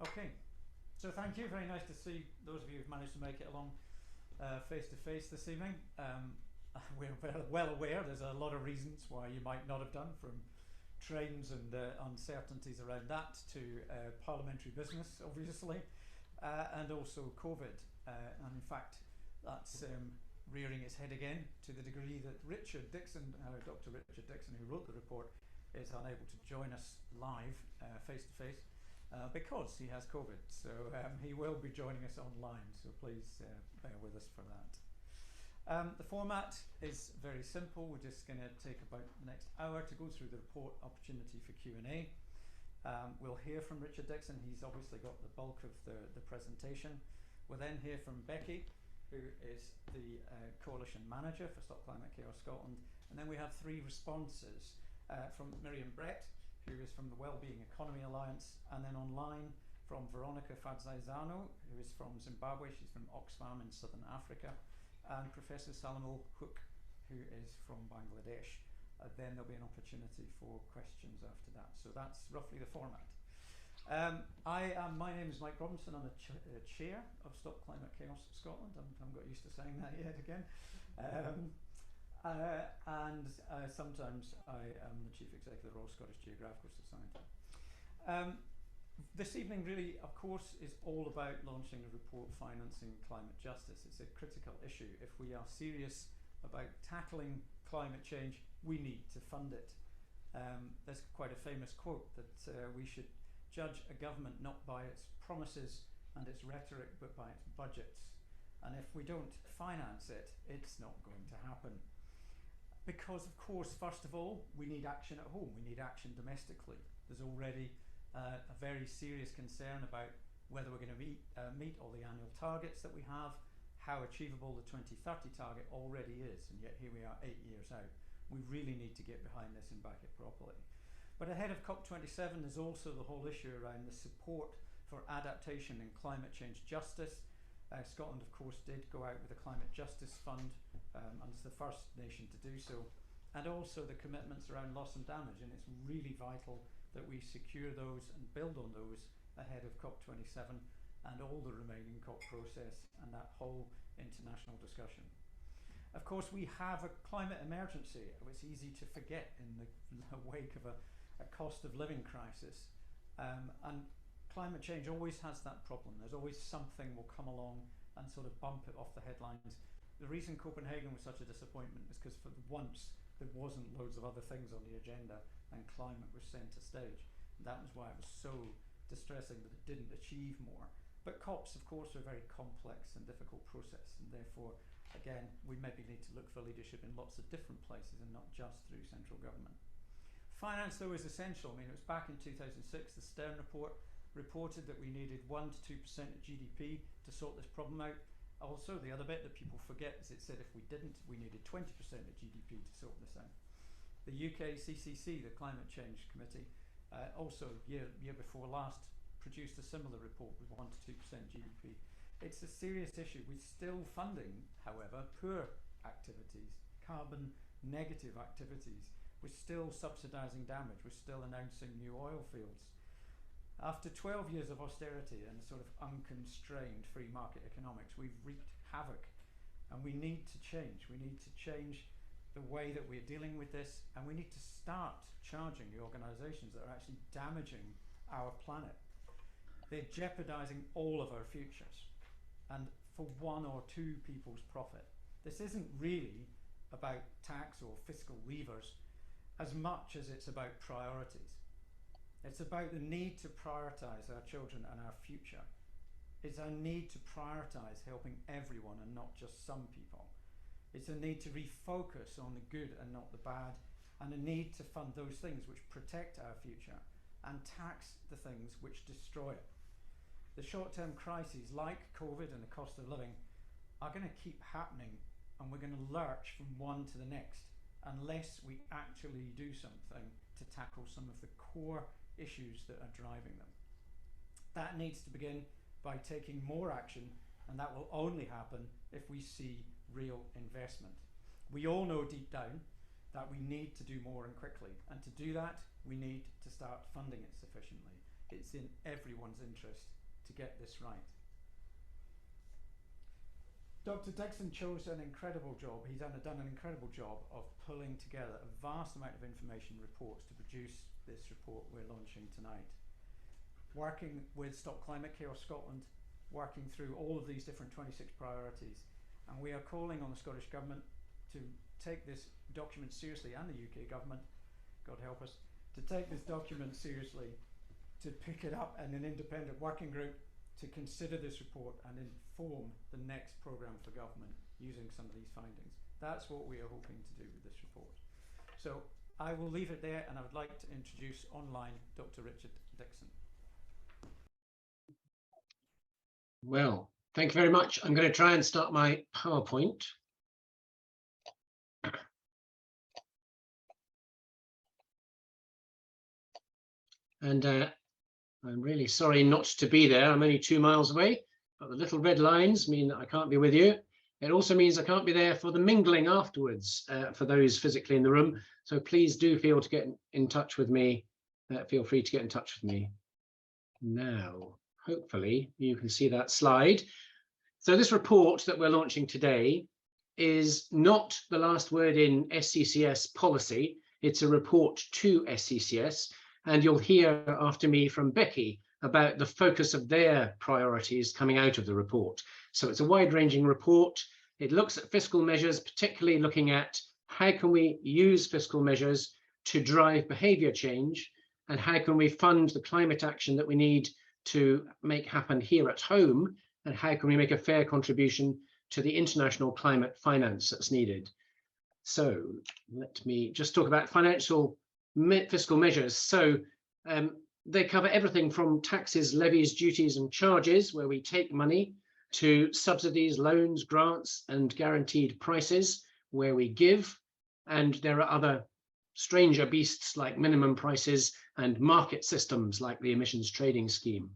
Okay, so thank you. Very nice to see those of you who've managed to make it along face to face this evening. We're well aware there's a lot of reasons why you might not have done, from trains and uncertainties around that to parliamentary business, obviously, and also COVID. And in fact, that's rearing its head again, to the degree that Richard Dixon, Dr. Richard Dixon, who wrote the report, is unable to join us live face to face because he has COVID. So he will be joining us online, so please bear with us for that. The format is very simple. We're just going to take about the next hour to go through the report, opportunity for Q&A. We'll hear from Richard Dixon. He's obviously got the bulk of the presentation. We'll then hear from Becky, who is the Coalition Manager for Stop Climate Chaos Scotland. And then we have three responses from Miriam Brett, who is from the Wellbeing Economy Alliance, and then online from Veronica Fadzaizano, who is from Zimbabwe. She's from Oxfam in Southern Africa, and Professor Salamul Hook, who is from Bangladesh. Then there'll be an opportunity for questions after that. So that's roughly the format. My name is Mike Robinson. I'm a chair of Stop Climate Chaos Scotland. I haven't got used to saying that yet again. And sometimes I am the Chief Executive of the Royal Scottish Geographical Society. This evening really, of course, is all about launching a report financing climate justice. It's a critical issue. If we are serious about tackling climate change, we need to fund it. There's quite a famous quote that we should judge a government not by its promises and its rhetoric, but by its budgets. And if we don't finance it, it's not going to happen. Because, of course, first of all, we need action at home. We need action domestically. There's already a very serious concern about whether we're going to meet all the annual targets that we have, how achievable the 2030 target already is, and yet here we are 8 years out. We really need to get behind this and back it properly. But ahead of COP27, there's also the whole issue around the support for adaptation and climate change justice. Scotland, of course, did go out with a climate justice fund, and it's the first nation to do so, and also the commitments around loss and damage, and it's really vital that we secure those and build on those ahead of COP27 and all the remaining COP process and that whole international discussion. Of course, we have a climate emergency. It's easy to forget in the wake of a cost of living crisis, and climate change always has that problem. There's always something will come along and sort of bump it off the headlines. The reason Copenhagen was such a disappointment is because for once there wasn't loads of other things on the agenda and climate was centre stage. And that was why it was so distressing that it didn't achieve more. But COPs, of course, are a very complex and difficult process, and therefore, again, we maybe need to look for leadership in lots of different places and not just through central government. Finance, though, is essential. I mean, it was back in 2006, the Stern report reported that we needed 1 to 2% of GDP to sort this problem out. Also, the other bit that people forget is it said if we didn't, we needed 20% of GDP to sort this out. The UK CCC, the Climate Change Committee, also year before last produced a similar report with 1 to 2% GDP. It's a serious issue. We're still funding, however, poor activities, carbon negative activities. We're still subsidising damage. We're still announcing new oil fields. After 12 years of austerity and sort of unconstrained free market economics, we've wreaked havoc, and we need to change. We need to change the way that we're dealing with this, and we need to start charging the organisations that are actually damaging our planet. They're jeopardising all of our futures, and for one or two people's profit. This isn't really about tax or fiscal levers as much as it's about priorities. It's about the need to prioritise our children and our future. It's our need to prioritise helping everyone and not just some people. It's a need to refocus on the good and not the bad, and a need to fund those things which protect our future and tax the things which destroy it. The short-term crises like COVID and the cost of living are going to keep happening, and we're going to lurch from one to the next unless we actually do something to tackle some of the core issues that are driving them. That needs to begin by taking more action, and that will only happen if we see real investment. We all know deep down that we need to do more and quickly, and to do that we need to start funding it sufficiently. It's in everyone's interest to get this right. Dr. Dixon chose an incredible job. He's done an incredible job of pulling together a vast amount of information reports to produce this report we're launching tonight. Working with Stop Climate Chaos Scotland, working through all of these different 26 priorities, and we are calling on the Scottish Government to take this document seriously, and the UK Government, God help us, to take this document seriously, to pick it up in an independent working group, to consider this report and inform the next programme for government using some of these findings. That's what we are hoping to do with this report. So I will leave it there, and I would like to introduce online Dr. Richard Dixon. Well, thank you very much. I'm going to try and start my PowerPoint. And I'm really sorry not to be there. I'm only 2 miles away, but the little red lines mean that I can't be with you. It also means I can't be there for the mingling afterwards for those physically in the room. So please do feel to get in touch with me. Feel free to get in touch with me now. Hopefully you can see that slide. So this report that we're launching today is not the last word in SCCS policy. It's a report to SCCS. And you'll hear after me from Becky about the focus of their priorities coming out of the report. So it's a wide-ranging report. It looks at fiscal measures, particularly looking at how can we use fiscal measures to drive behaviour change, and how can we fund the climate action that we need to make happen here at home, and how can we make a fair contribution to the international climate finance that's needed. So let me just talk about fiscal measures. So they cover everything from taxes, levies, duties and charges, where we take money, to subsidies, loans, grants and guaranteed prices, where we give. And there are other stranger beasts like minimum prices and market systems like the emissions trading scheme.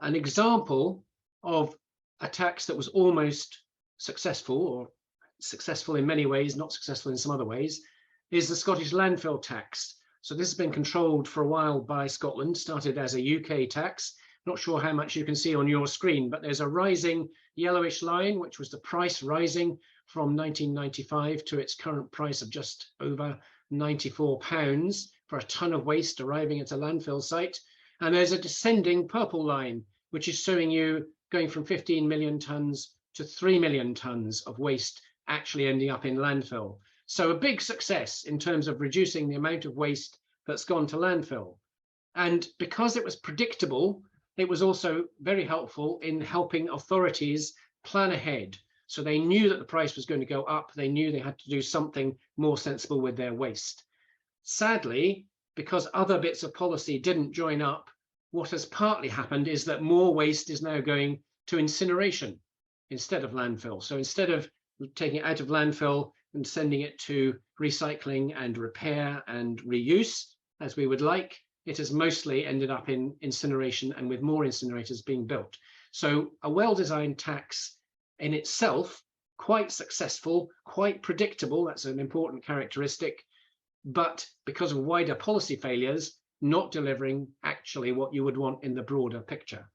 An example of a tax that was almost successful, or successful in many ways, not successful in some other ways, is the Scottish landfill tax. So this has been controlled for a while by Scotland, started as a UK tax. Not sure how much you can see on your screen, but there's a rising yellowish line, which was the price rising from 1995 to its current price of just over £94 for a tonne of waste arriving at a landfill site. And there's a descending purple line, which is showing you going from 15 million tonnes to 3 million tonnes of waste actually ending up in landfill. So a big success in terms of reducing the amount of waste that's gone to landfill. And because it was predictable, it was also very helpful in helping authorities plan ahead. So they knew that the price was going to go up. They knew they had to do something more sensible with their waste. Sadly, because other bits of policy didn't join up, what has partly happened is that more waste is now going to incineration instead of landfill. So instead of taking it out of landfill and sending it to recycling and repair and reuse, as we would like, it has mostly ended up in incineration, and with more incinerators being built. So a well-designed tax in itself, quite successful, quite predictable, that's an important characteristic, but because of wider policy failures, not delivering actually what you would want in the broader picture.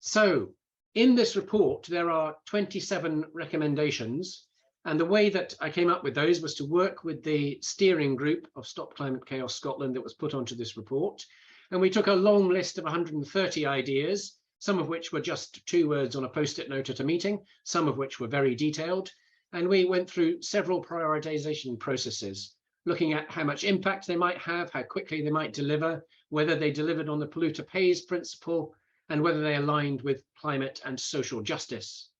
So in this report, there are 27 recommendations, and the way that I came up with those was to work with the steering group of Stop Climate Chaos Scotland that was put onto this report. And we took a long list of 130 ideas, some of which were just 2 words on a post-it note at a meeting, some of which were very detailed. And we went through several prioritization processes, looking at how much impact they might have, how quickly they might deliver, whether they delivered on the polluter pays principle, and whether they aligned with climate and social justice.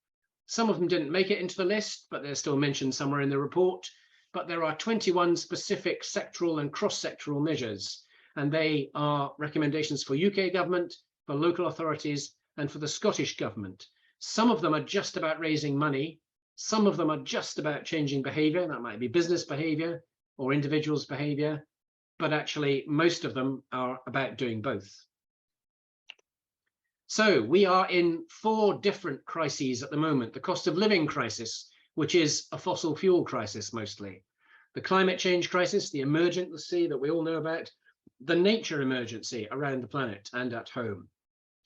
Some of them didn't make it into the list, but they're still mentioned somewhere in the report. But there are 21 specific sectoral and cross-sectoral measures, and they are recommendations for UK government, for local authorities, and for the Scottish government. Some of them are just about raising money. Some of them are just about changing behaviour. That might be business behaviour or individuals' behaviour, but actually most of them are about doing both. So we are in 4 different crises at the moment. The cost of living crisis, which is a fossil fuel crisis mostly. The climate change crisis, the emergency that we all know about, the nature emergency around the planet and at home.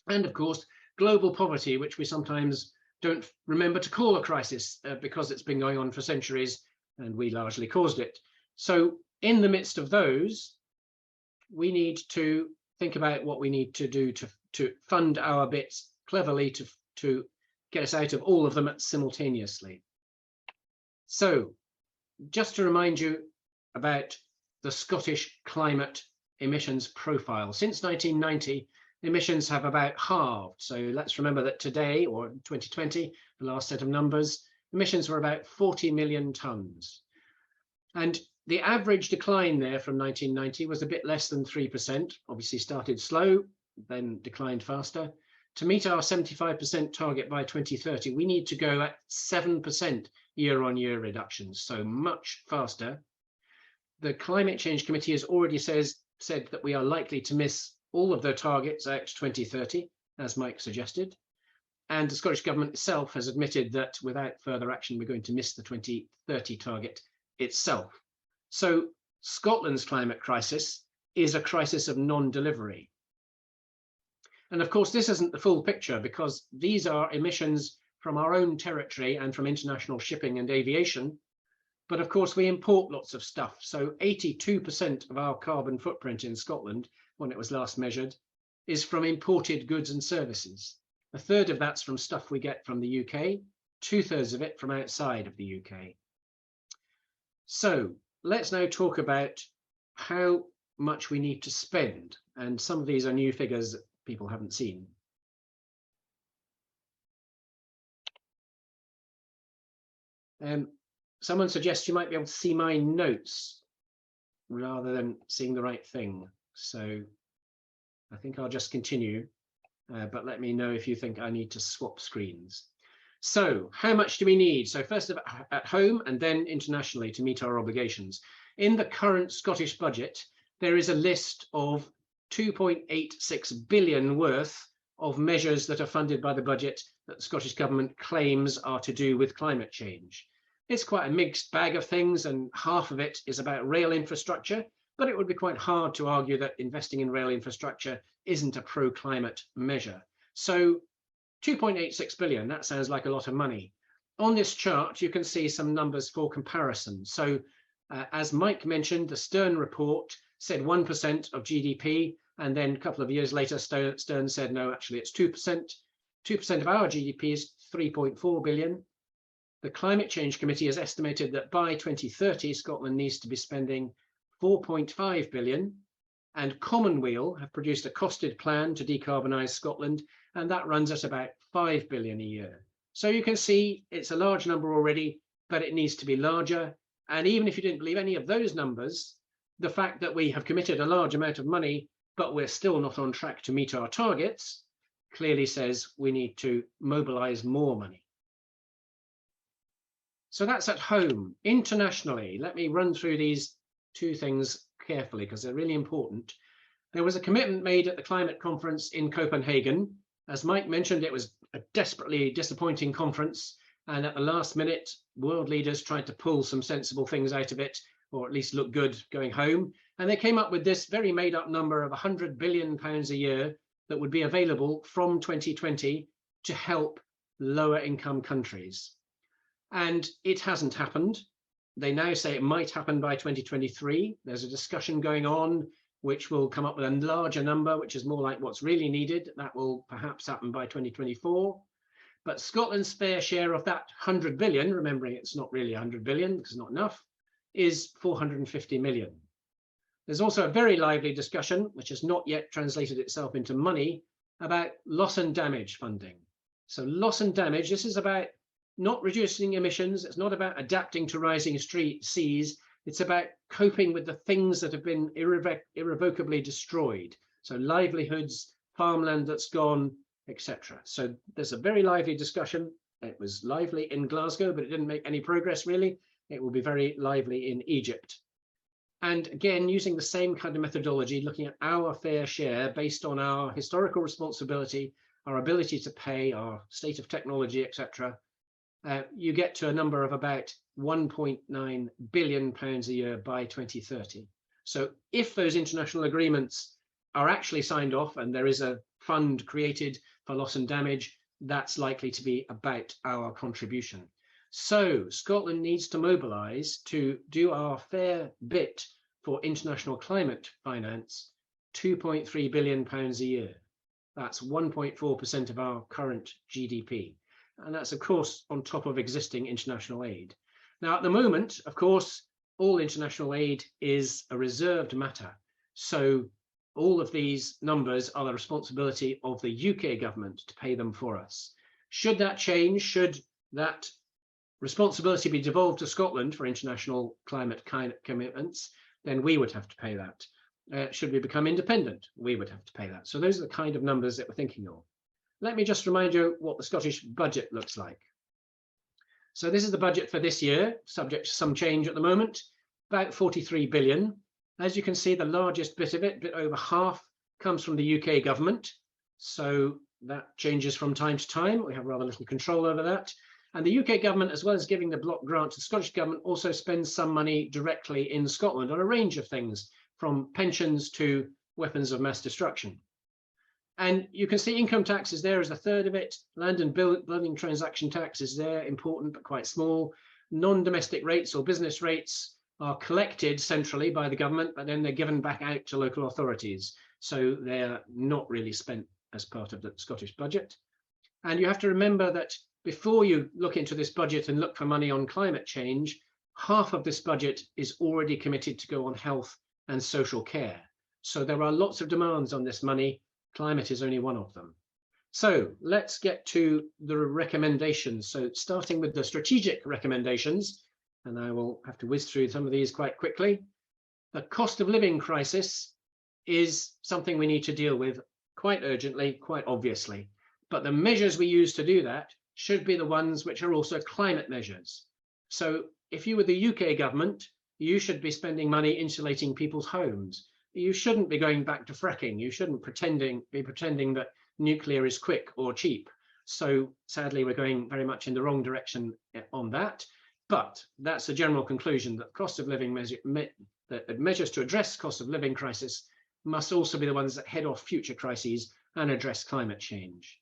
And of course, global poverty, which we sometimes don't remember to call a crisis because it's been going on for centuries and we largely caused it. So in the midst of those, we need to think about what we need to do to fund our bits cleverly to get us out of all of them simultaneously. So just to remind you about the Scottish climate emissions profile. Since 1990, emissions have about halved. So let's remember that today, or 2020, the last set of numbers, emissions were about 40 million tonnes. And the average decline there from 1990 was a bit less than 3%, obviously started slow, then declined faster. To meet our 75% target by 2030, we need to go at 7% year-on-year reductions, so much faster. The Climate Change Committee has already said that we are likely to miss all of their targets at 2030, as Mike suggested. And the Scottish Government itself has admitted that without further action, we're going to miss the 2030 target itself. So Scotland's climate crisis is a crisis of non-delivery. And of course, this isn't the full picture because these are emissions from our own territory and from international shipping and aviation. But of course, we import lots of stuff. So 82% of our carbon footprint in Scotland, when it was last measured, is from imported goods and services. A third of that's from stuff we get from the UK, 2/3 of it from outside of the UK. So let's now talk about how much we need to spend. And some of these are new figures that people haven't seen. Someone suggests you might be able to see my notes rather than seeing the right thing. So I think I'll just continue, but let me know if you think I need to swap screens. So how much do we need? So first at home and then internationally to meet our obligations. In the current Scottish budget, there is a list of 2.86 billion worth of measures that are funded by the budget that the Scottish Government claims are to do with climate change. It's quite a mixed bag of things, and half of it is about rail infrastructure, but it would be quite hard to argue that investing in rail infrastructure isn't a pro-climate measure. So 2.86 billion, that sounds like a lot of money. On this chart, you can see some numbers for comparison. So as Mike mentioned, the Stern report said 1% of GDP, and then a couple of years later, Stern said, no, actually it's 2%. 2% of our GDP is 3.4 billion. The Climate Change Committee has estimated that by 2030, Scotland needs to be spending 4.5 billion, and Commonweal have produced a costed plan to decarbonize Scotland, and that runs at about 5 billion a year. So you can see it's a large number already, but it needs to be larger. And even if you didn't believe any of those numbers, the fact that we have committed a large amount of money, but we're still not on track to meet our targets, clearly says we need to mobilize more money. So that's at home. Internationally, let me run through these two things carefully because they're really important. There was a commitment made at the climate conference in Copenhagen. As Mike mentioned, it was a desperately disappointing conference. And at the last minute, world leaders tried to pull some sensible things out of it, or at least look good going home. And they came up with this very made up number of £100 billion a year that would be available from 2020 to help lower income countries. And it hasn't happened. They now say it might happen by 2023. There's a discussion going on which will come up with a larger number, which is more like what's really needed. That will perhaps happen by 2024. But Scotland's fair share of that 100 billion, remembering it's not really 100 billion because it's not enough, is 450 million. There's also a very lively discussion, which has not yet translated itself into money, about loss and damage funding. So loss and damage, this is about not reducing emissions. It's not about adapting to rising seas. It's about coping with the things that have been irrevocably destroyed. So livelihoods, farmland that's gone, etc. So there's a very lively discussion. It was lively in Glasgow, but it didn't make any progress really. It will be very lively in Egypt. And again, using the same kind of methodology, looking at our fair share based on our historical responsibility, our ability to pay, our state of technology, etc. You get to a number of about £1.9 billion a year by 2030. So if those international agreements are actually signed off and there is a fund created for loss and damage, that's likely to be about our contribution. So Scotland needs to mobilise to do our fair bit for international climate finance, £2.3 billion a year. That's 1.4% of our current GDP. And that's, of course, on top of existing international aid. Now, at the moment, of course, all international aid is a reserved matter. So all of these numbers are the responsibility of the UK government to pay them for us. Should that change, should that responsibility be devolved to Scotland for international climate commitments, then we would have to pay that. Should we become independent, we would have to pay that. So those are the kind of numbers that we're thinking of. Let me just remind you what the Scottish budget looks like. So this is the budget for this year, subject to some change at the moment, about 43 billion. As you can see, the largest bit of it, a bit over half, comes from the UK government. So that changes from time to time. We have rather little control over that. And the UK government, as well as giving the block grant to the Scottish government, also spends some money directly in Scotland on a range of things, from pensions to weapons of mass destruction. And you can see income tax is there as a third of it. Land and building transaction tax is there, important but quite small. Non-domestic rates or business rates are collected centrally by the government, but then they're given back out to local authorities. So they're not really spent as part of the Scottish budget. And you have to remember that before you look into this budget and look for money on climate change, half of this budget is already committed to go on health and social care. So there are lots of demands on this money. Climate is only one of them. So let's get to the recommendations. So starting with the strategic recommendations, and I will have to whiz through some of these quite quickly. The cost of living crisis is something we need to deal with quite urgently, quite obviously. But the measures we use to do that should be the ones which are also climate measures. So if you were the UK government, you should be spending money insulating people's homes. You shouldn't be going back to fracking. You shouldn't be pretending that nuclear is quick or cheap. So sadly, we're going very much in the wrong direction on that. But that's a general conclusion that cost of living measures to address cost of living crisis must also be the ones that head off future crises and address climate change.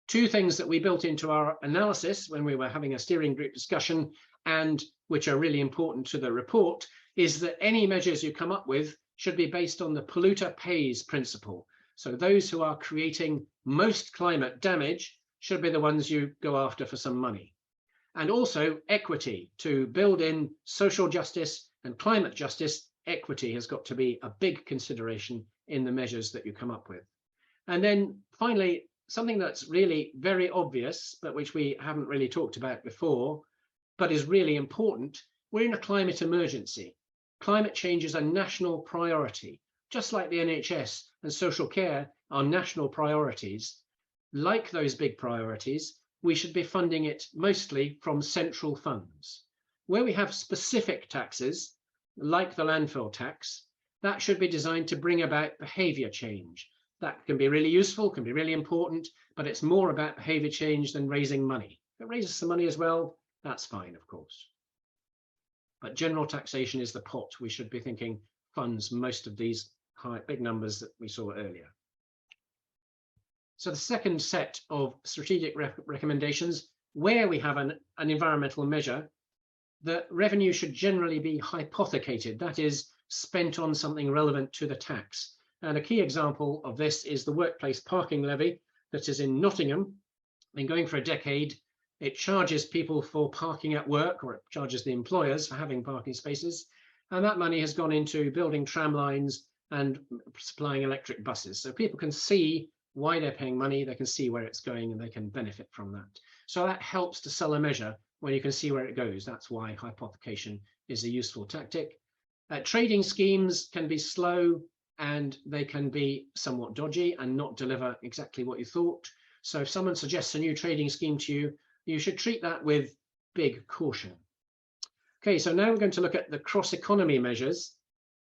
Two things that we built into our analysis when we were having a steering group discussion, and which are really important to the report, is that any measures you come up with should be based on the polluter pays principle. So those who are creating most climate damage should be the ones you go after for some money. And also equity, to build in social justice and climate justice. Equity has got to be a big consideration in the measures that you come up with. And then finally, something that's really very obvious, but which we haven't really talked about before, but is really important. We're in a climate emergency. Climate change is a national priority, just like the NHS and social care are national priorities. Like those big priorities, we should be funding it mostly from central funds. Where we have specific taxes, like the landfill tax, that should be designed to bring about behaviour change. That can be really useful, can be really important, but it's more about behaviour change than raising money. If it raises some money as well, that's fine, of course. But general taxation is the pot we should be thinking funds most of these big numbers that we saw earlier. So the second set of strategic recommendations, where we have an environmental measure, the revenue should generally be hypothecated, that is, spent on something relevant to the tax. And a key example of this is the workplace parking levy that is in Nottingham. Been going for a decade. It charges people for parking at work, or it charges the employers for having parking spaces. And that money has gone into building tram lines and supplying electric buses. So people can see why they're paying money, they can see where it's going, and they can benefit from that. So that helps to sell a measure when you can see where it goes. That's why hypothecation is a useful tactic. Trading schemes can be slow and they can be somewhat dodgy and not deliver exactly what you thought. So if someone suggests a new trading scheme to you, you should treat that with big caution. Okay, so now we're going to look at the cross-economy measures.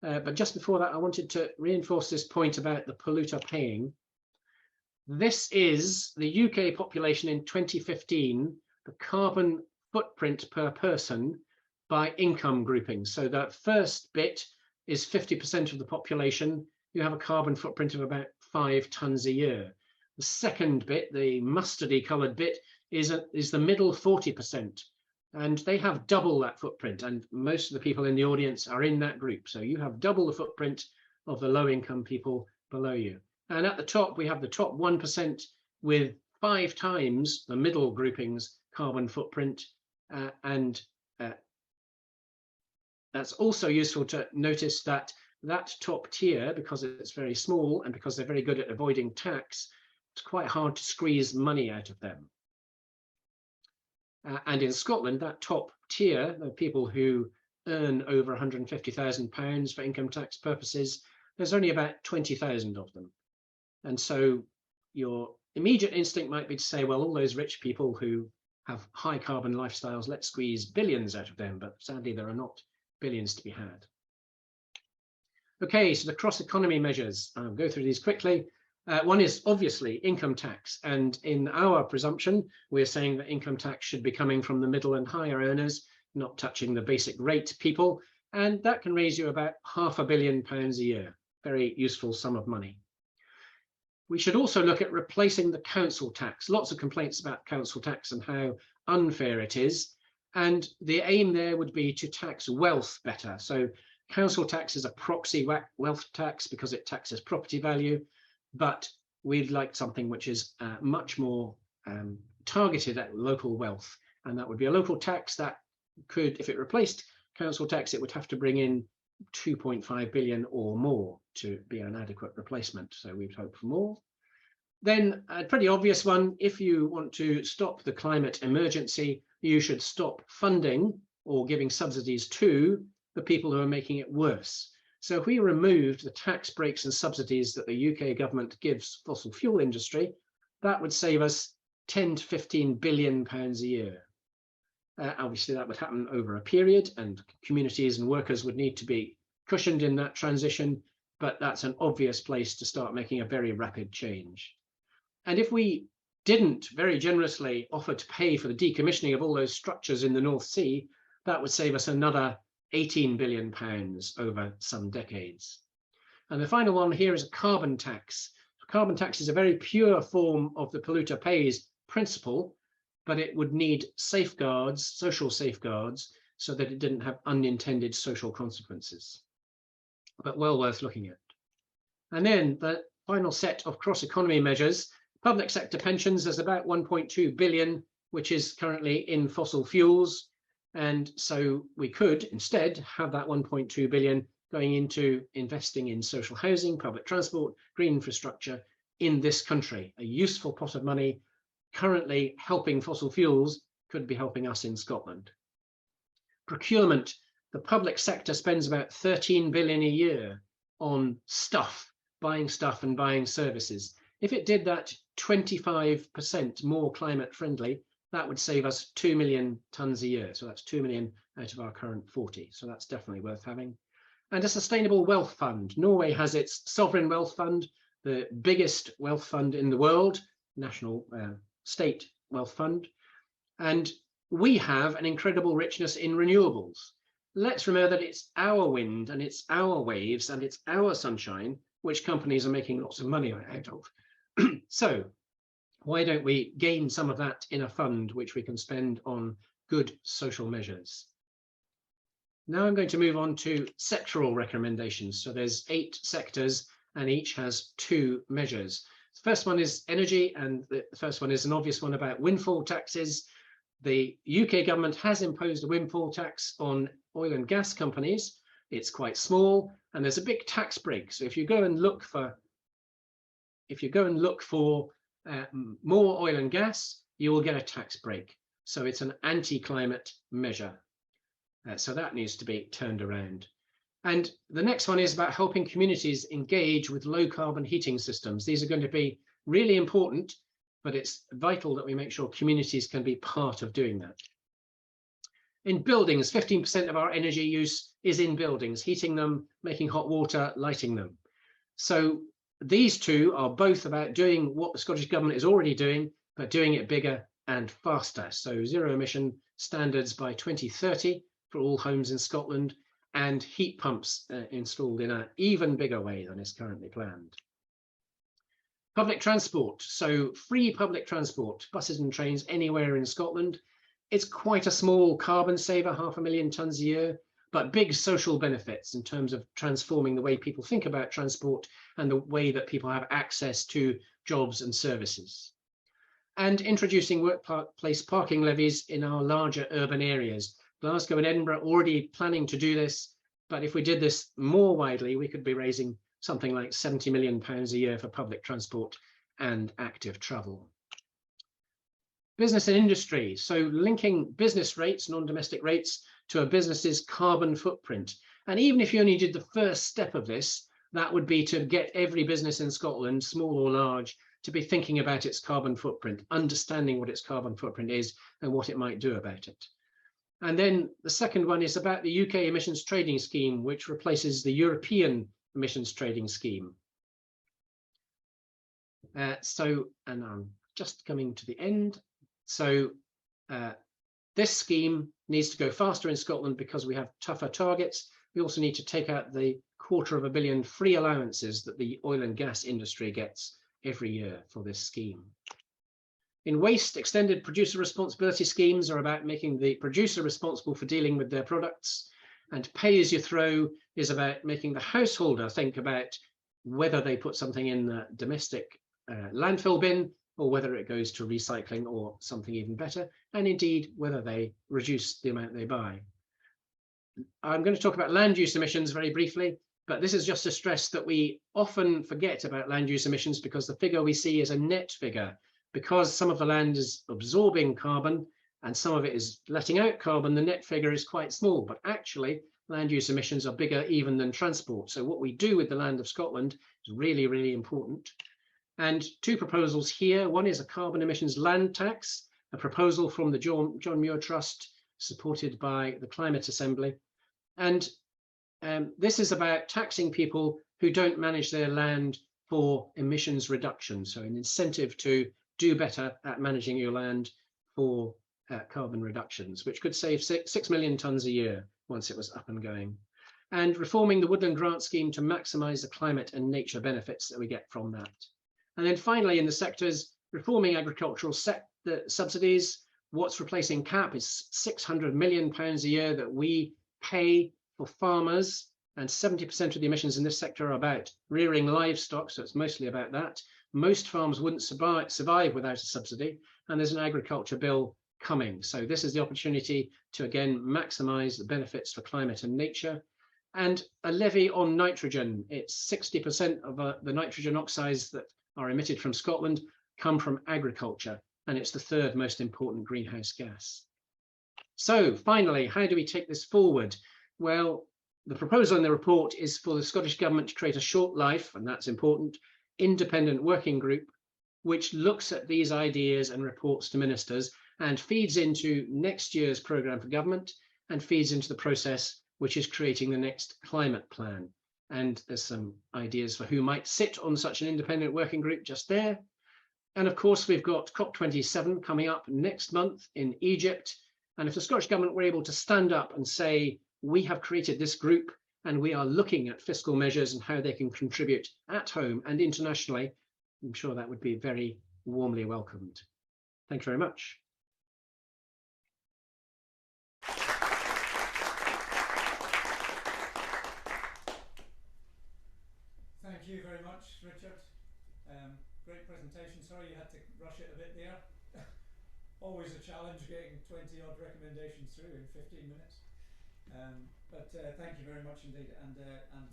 But just before that, I wanted to reinforce this point about the polluter paying. This is the UK population in 2015, the carbon footprint per person by income grouping. So the first bit is 50% of the population, you have a carbon footprint of about 5 tonnes a year. The second bit, the mustardy coloured bit, is the middle 40%. And they have double that footprint. And most of the people in the audience are in that group. So you have double the footprint of the low income people below you. And at the top, we have the top 1% with 5 times the middle grouping's carbon footprint. That's also useful to notice that top tier, because it's very small and because they're very good at avoiding tax, it's quite hard to squeeze money out of them. And in Scotland, that top tier, the people who earn over £150,000 for income tax purposes, there's only about 20,000 of them. And so your immediate instinct might be to say, well, all those rich people who have high carbon lifestyles, let's squeeze billions out of them. But sadly, there are not billions to be had. Okay, so the cross-economy measures. I'll go through these quickly. One is obviously income tax. And in our presumption, we're saying that income tax should be coming from the middle and higher earners, not touching the basic rate people. And that can raise you about £500 million a year. Very useful sum of money. We should also look at replacing the council tax. Lots of complaints about council tax and how unfair it is. And the aim there would be to tax wealth better. So council tax is a proxy wealth tax because it taxes property value, but we'd like something which is much more targeted at local wealth. And that would be a local tax that could, if it replaced council tax, it would have to bring in 2.5 billion or more to be an adequate replacement. So we'd hope for more. Then a pretty obvious one, if you want to stop the climate emergency, you should stop funding or giving subsidies to the people who are making it worse. So if we removed the tax breaks and subsidies that the UK government gives fossil fuel industry, that would save us 10 to 15 billion pounds a year. Obviously, that would happen over a period, and communities and workers would need to be cushioned in that transition, but that's an obvious place to start making a very rapid change. And if we didn't very generously offer to pay for the decommissioning of all those structures in the North Sea, that would save us another 18 billion pounds over some decades. And the final one here is a carbon tax. Carbon tax is a very pure form of the polluter pays principle, but it would need safeguards, social safeguards, so that it didn't have unintended social consequences. But well worth looking at. And then the final set of cross-economy measures. Public sector pensions, there's about 1.2 billion, which is currently in fossil fuels. And so we could instead have that 1.2 billion going into investing in social housing, public transport, green infrastructure in this country. A useful pot of money currently helping fossil fuels could be helping us in Scotland. Procurement, the public sector spends about 13 billion a year on stuff, buying stuff and buying services. If it did that 25% more climate friendly, that would save us 2 million tonnes a year. So that's 2 million out of our current 40. So that's definitely worth having. And a sustainable wealth fund. Norway has its sovereign wealth fund, the biggest wealth fund in the world, national state wealth fund. And we have an incredible richness in renewables. Let's remember that it's our wind and it's our waves and it's our sunshine, which companies are making lots of money out of. So why don't we gain some of that in a fund which we can spend on good social measures? Now I'm going to move on to sectoral recommendations. So there's 8 sectors and each has 2 measures. The first one is energy, and the first one is an obvious one about windfall taxes. The UK government has imposed a windfall tax on oil and gas companies. It's quite small, and there's a big tax break. So if you go and look for more oil and gas, you will get a tax break. So it's an anti-climate measure. So that needs to be turned around. And the next one is about helping communities engage with low carbon heating systems. These are going to be really important, but it's vital that we make sure communities can be part of doing that. In buildings, 15% of our energy use is in buildings, heating them, making hot water, lighting them. So these two are both about doing what the Scottish Government is already doing, but doing it bigger and faster. So zero emission standards by 2030 for all homes in Scotland, and heat pumps installed in an even bigger way than is currently planned. Public transport, so free public transport, buses and trains anywhere in Scotland. It's quite a small carbon saver, 500,000 tonnes a year, but big social benefits in terms of transforming the way people think about transport and the way that people have access to jobs and services. And introducing workplace parking levies in our larger urban areas. Glasgow and Edinburgh already planning to do this, but if we did this more widely, we could be raising something like £70 million a year for public transport and active travel. Business and industry, so linking business rates, non-domestic rates, to a business's carbon footprint. And even if you only did the first step of this, that would be to get every business in Scotland, small or large, to be thinking about its carbon footprint, understanding what its carbon footprint is and what it might do about it. And then the second one is about the UK emissions trading scheme, which replaces the European emissions trading scheme. And I'm just coming to the end. So this scheme needs to go faster in Scotland because we have tougher targets. We also need to take out the £250 million free allowances that the oil and gas industry gets every year for this scheme. In waste, extended producer responsibility schemes are about making the producer responsible for dealing with their products, and pay as you throw is about making the householder think about whether they put something in the domestic landfill bin or whether it goes to recycling or something even better, and indeed whether they reduce the amount they buy. I'm going to talk about land use emissions very briefly, but this is just to stress that we often forget about land use emissions because the figure we see is a net figure. Because some of the land is absorbing carbon and some of it is letting out carbon, the net figure is quite small, but actually land use emissions are bigger even than transport. So what we do with the land of Scotland is really, really important. And two proposals here. One is a carbon emissions land tax, a proposal from the John Muir Trust, supported by the Climate Assembly. And this is about taxing people who don't manage their land for emissions reduction. So an incentive to do better at managing your land for carbon reductions, which could save 6 million tonnes a year once it was up and going. And reforming the woodland grant scheme to maximise the climate and nature benefits that we get from that. And then finally, in the sectors, reforming agricultural subsidies. What's replacing CAP is £600 million a year that we pay for farmers, and 70% of the emissions in this sector are about rearing livestock, so it's mostly about that. Most farms wouldn't survive without a subsidy, and there's an agriculture bill coming. So this is the opportunity to, again, maximise the benefits for climate and nature. And a levy on nitrogen. It's 60% of the nitrogen oxides that are emitted from Scotland come from agriculture, and it's the third most important greenhouse gas. So finally, how do we take this forward? Well, the proposal in the report is for the Scottish Government to create a short life, and that's important, independent working group, which looks at these ideas and reports to ministers and feeds into next year's programme for government and feeds into the process which is creating the next climate plan. And there's some ideas for who might sit on such an independent working group just there. And of course, we've got COP27 coming up next month in Egypt. And if the Scottish Government were able to stand up and say, we have created this group and we are looking at fiscal measures and how they can contribute at home and internationally, I'm sure that would be very warmly welcomed. Thank you very much. Thank you very much, Richard. Great presentation. Sorry you had to rush it a bit there. Always a challenge getting 20 odd recommendations through in 15 minutes. But thank you very much indeed, and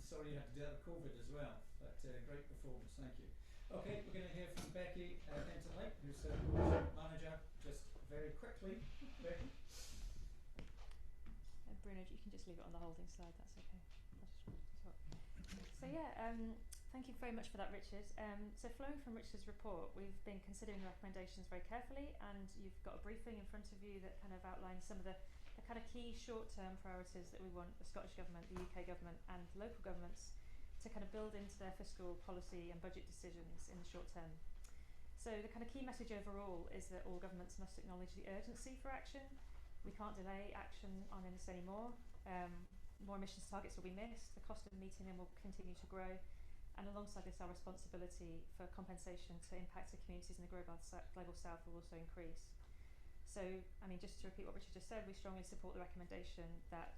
sorry you had to deal with COVID as well, but great performance, thank you. Okay, we're going to hear from Becky Hinton-Lake, who's the project manager, just very quickly. Becky? Bruno, you can just leave it on the holding slide, that's okay. So yeah, thank you very much for that, Richard. So flowing from Richard's report, we've been considering the recommendations very carefully, and you've got a briefing in front of you that kind of outlines some of the kind of key short-term priorities that we want the Scottish Government, the UK Government and local governments to kind of build into their fiscal policy and budget decisions in the short term. So the kind of key message overall is that all governments must acknowledge the urgency for action. We can't delay action on this anymore. more emissions targets will be missed, the cost of meeting them will continue to grow, and alongside this our responsibility for compensation to impacted communities in the global south will also increase. So, I mean, just to repeat what Richard just said, we strongly support the recommendation that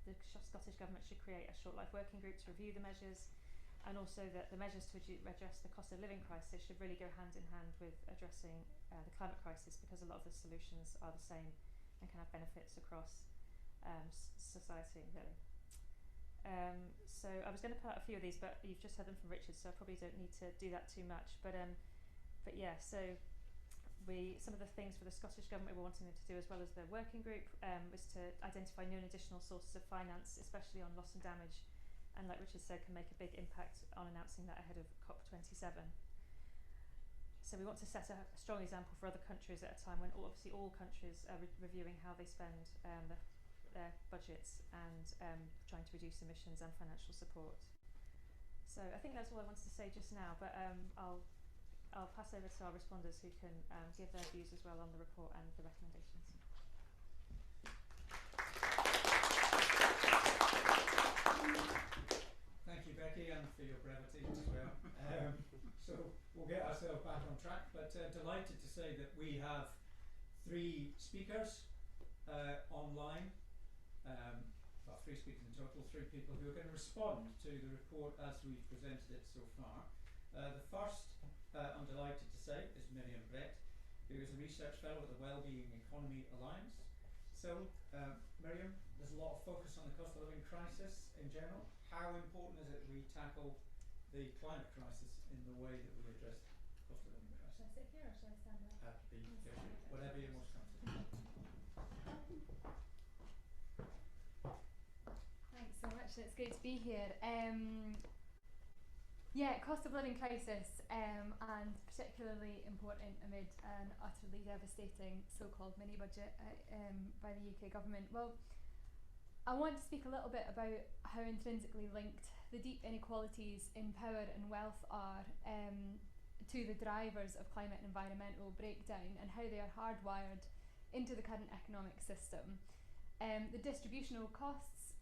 the Scottish Government should create a short life working group to review the measures, and also that the measures to address the cost of living crisis should really go hand in hand with addressing the climate crisis, because a lot of the solutions are the same and can have benefits across society, really. So I was going to put out a few of these, but you've just heard them from Richard, so I probably don't need to do that too much. But yeah, so some of the things for the Scottish Government we were wanting them to do, as well as the working group, was to identify new and additional sources of finance, especially on loss and damage, and like Richard said, can make a big impact on announcing that ahead of COP27. So we want to set a strong example for other countries at a time when obviously all countries are reviewing how they spend their budgets and trying to reduce emissions and financial support. So I think that's all I wanted to say just now, but I'll pass over to our responders who can give their views as well on the report and the recommendations. Thank you, Becky, and for your brevity as well. So we'll get ourselves back on track, but delighted to say that we have 3 speakers online, well, 3 speakers in total, 3 people who are going to respond to the report as we've presented it so far. The first, I'm delighted to say, is Miriam Brett, who is a research fellow at the Wellbeing Economy Alliance. So, Miriam, there's a lot of focus on the cost of living crisis in general. How important is it we tackle the climate crisis in the way that we address the cost of living crisis? Should I sit here or should I stand up? Whatever you're most comfortable. Thanks so much. It's great to be here. Yeah, cost of living crisis, and particularly important amid an utterly devastating so-called mini-budget by the UK government. Well, I want to speak a little bit about how intrinsically linked the deep inequalities in power and wealth are to the drivers of climate and environmental breakdown, and how they are hardwired into the current economic system. The distributional costs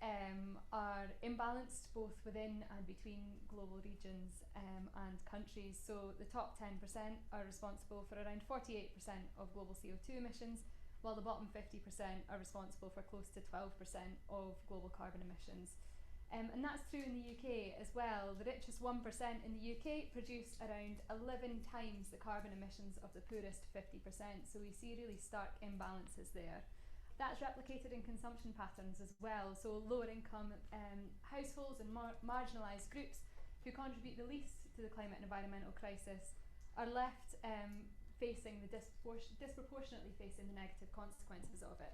are imbalanced both within and between global regions and countries. So the top 10% are responsible for around 48% of global CO2 emissions, while the bottom 50% are responsible for close to 12% of global carbon emissions. And that's true in the UK as well. The richest 1% in the UK produce around 11 times the carbon emissions of the poorest 50%. So we see really stark imbalances there. That's replicated in consumption patterns as well. So lower income households and marginalised groups who contribute the least to the climate and environmental crisis are left facing the disproportionately facing the negative consequences of it.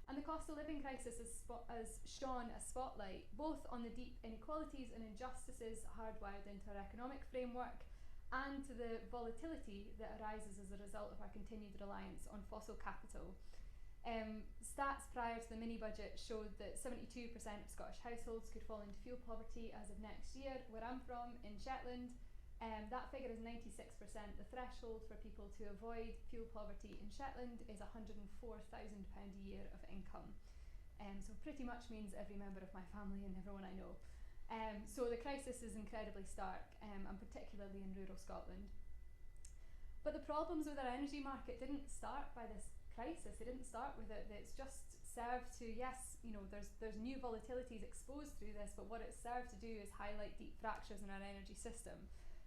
And the cost of living crisis has shone a spotlight both on the deep inequalities and injustices hardwired into our economic framework, and to the volatility that arises as a result of our continued reliance on fossil capital. Stats prior to the mini-budget showed that 72% of Scottish households could fall into fuel poverty as of next year. Where I'm from, in Shetland, that figure is 96%. The threshold for people to avoid fuel poverty in Shetland is £104,000 a year of income. So pretty much means every member of my family and everyone I know. So the crisis is incredibly stark, and particularly in rural Scotland. But the problems with our energy market didn't start by this crisis. It didn't start with it. It's just served to, yes, you know, there's new volatilities exposed through this, but what it's served to do is highlight deep fractures in our energy system.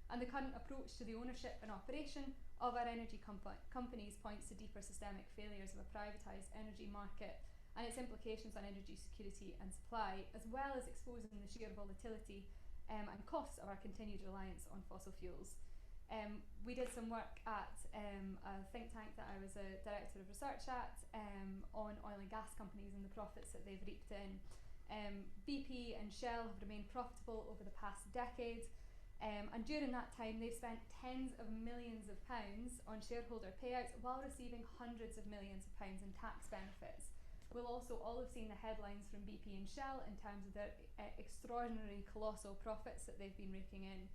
And the current approach to the ownership and operation of our energy companies points to deeper systemic failures of a privatised energy market and its implications on energy security and supply, as well as exposing the sheer volatility and costs of our continued reliance on fossil fuels. We did some work at a think tank that I was a director of research at on oil and gas companies and the profits that they've reaped in. BP and Shell have remained profitable over the past decade, and during that time they've spent tens of millions of pounds on shareholder payouts while receiving hundreds of millions of pounds in tax benefits. We'll also all have seen the headlines from BP and Shell in terms of their extraordinary colossal profits that they've been raking in.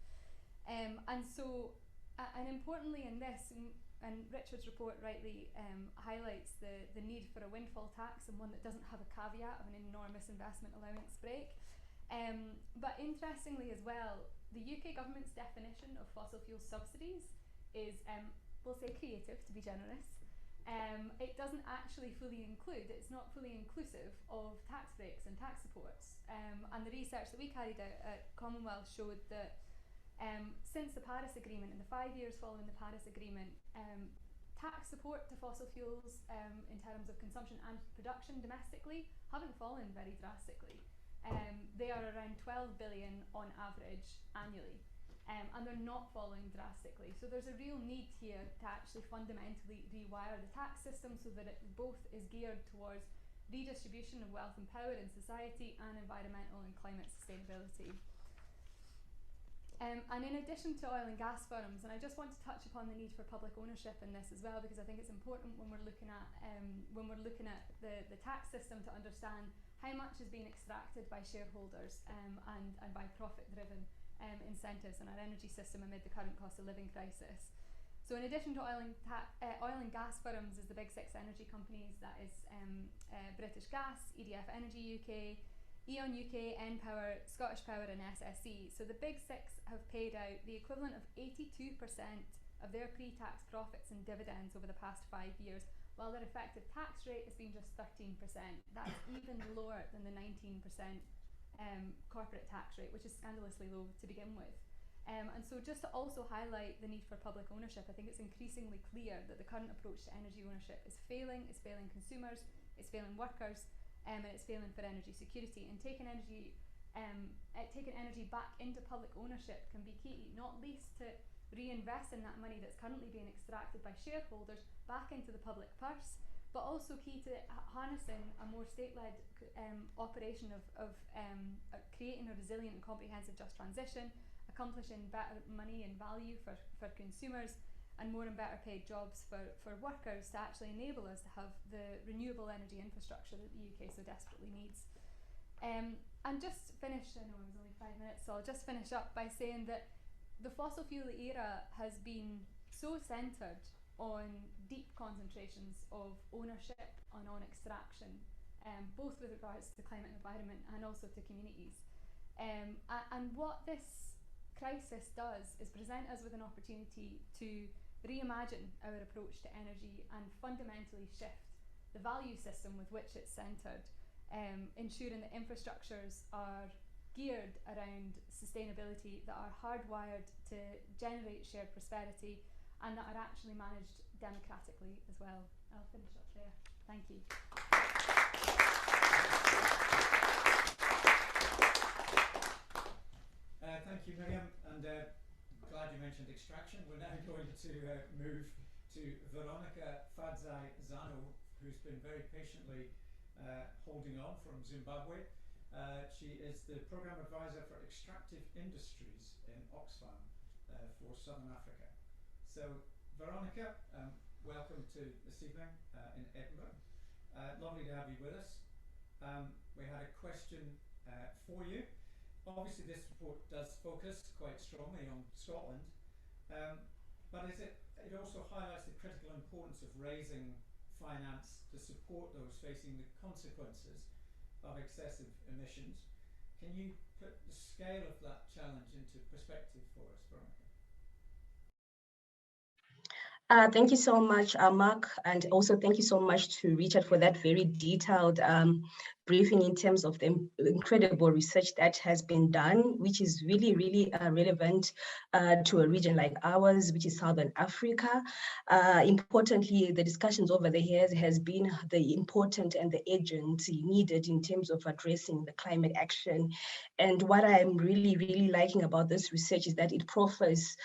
And importantly in this, and Richard's report rightly highlights the need for a windfall tax, and one that doesn't have a caveat of an enormous investment allowance break. But interestingly as well, the UK government's definition of fossil fuel subsidies is, we'll say, creative, to be generous. It doesn't actually fully include, it's not fully inclusive of tax breaks and tax supports. And the research that we carried out at Commonwealth showed that since the Paris Agreement, in the 5 years following the Paris Agreement, tax support to fossil fuels in terms of consumption and production domestically haven't fallen very drastically. They are around 12 billion on average annually, and they're not falling drastically. So there's a real need here to actually fundamentally rewire the tax system so that it both is geared towards redistribution of wealth and power in society and environmental and climate sustainability. And in addition to oil and gas firms, and I just want to touch upon the need for public ownership in this as well, because I think it's important when we're looking at the tax system to understand how much is being extracted by shareholders and by profit-driven incentives in our energy system amid the current cost of living crisis. So in addition to oil and gas firms is the big six energy companies, that is British Gas, EDF Energy UK, E.ON UK, npower, Scottish Power and SSE. So the big six have paid out the equivalent of 82% of their pre-tax profits and dividends over the past 5 years, while their effective tax rate has been just 13%. That's even lower than the 19% corporate tax rate, which is scandalously low to begin with. And so just to also highlight the need for public ownership, I think it's increasingly clear that the current approach to energy ownership is failing. It's failing consumers, it's failing workers, and it's failing for energy security. And taking energy back into public ownership can be key, not least to reinvest in that money that's currently being extracted by shareholders back into the public purse, but also key to harnessing a more state-led operation of creating a resilient and comprehensive just transition, accomplishing better money and value for consumers, and more and better paid jobs for workers to actually enable us to have the renewable energy infrastructure that the UK so desperately needs. And just finish, I know it was only 5 minutes, so I'll just finish up by saying that the fossil fuel era has been so centred on deep concentrations of ownership and on extraction, both with regards to climate and environment and also to communities. And what this crisis does is present us with an opportunity to reimagine our approach to energy and fundamentally shift the value system with which it's centred, ensuring that infrastructures are geared around sustainability, that are hardwired to generate shared prosperity, and that are actually managed democratically as well. I'll finish up there. Thank you. Thank you, Miriam, and glad you mentioned extraction. We're now going to move to Veronica Fadzai-Zano, who's been very patiently holding on from Zimbabwe. She is the Programme Advisor for Extractive Industries in Oxfam for Southern Africa. So, Veronica, welcome to this evening in Edinburgh. Lovely to have you with us. We had a question for you. Obviously, this report does focus quite strongly on Scotland, but it also highlights the critical importance of raising finance to support those facing the consequences of excessive emissions. Can you put the scale of that challenge into perspective for us, Veronica? Thank you so much, Mark, and also thank you so much to Richard for that very detailed briefing in terms of the incredible research that has been done, which is really, really relevant to a region like ours, which is Southern Africa. Importantly, the discussions over the years has been the important and the urgency needed in terms of addressing the climate action. And what I'm really, really liking about this research is that it proffers